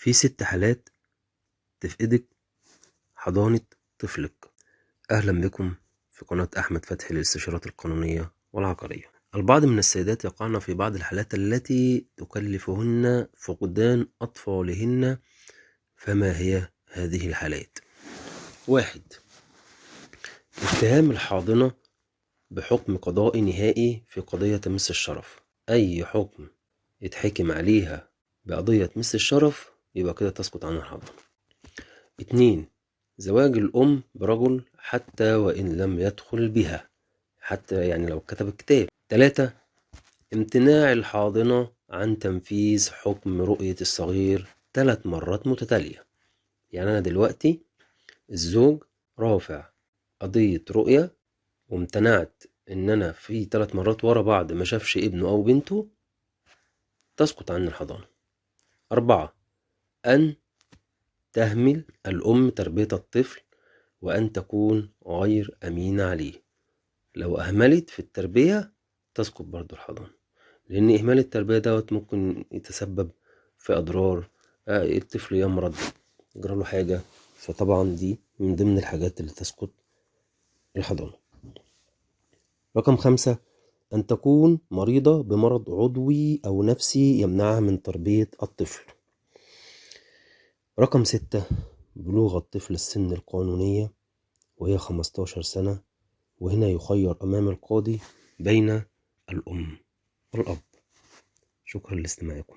في 6 حالات تفقدك حضانة طفلك. أهلا بكم في قناة أحمد فتحي للاستشارات القانونية والعقارية. البعض من السيدات يقعن في بعض الحالات التي تكلفهن فقدان أطفالهن. فما هي هذه الحالات؟ 1. اتهام الحاضنة بحكم قضائي نهائي في قضية تمس الشرف. أي حكم يتحكم عليها بقضية تمس الشرف يبقى كده تسقط عنها الحضانة. 2. زواج الأم برجل حتى وإن لم يدخل بها، حتى يعني لو كتب الكتاب. 3. امتناع الحاضنة عن تنفيذ حكم رؤية الصغير 3 مرات متتالية. يعني أنا دلوقتي الزوج رافع قضية رؤية وامتنعت إن أنا في 3 مرات ورا بعض ما شافش ابنه أو بنته، تسقط عن الحضانة. 4. أن تهمل الأم تربية الطفل وأن تكون غير أمينة عليه. لو أهملت في التربية تسقط برضو الحضانة، لأن إهمال التربية دوت ممكن يتسبب في أضرار. الطفل يمرض، يجراله حاجة، فطبعا دي من ضمن الحاجات اللي تسقط الحضانة. رقم 5. أن تكون مريضة بمرض عضوي أو نفسي يمنعها من تربية الطفل. رقم 6. بلوغ الطفل السن القانونية وهي 15 سنة، وهنا يخير أمام القاضي بين الأم والأب. شكرا لاستماعكم.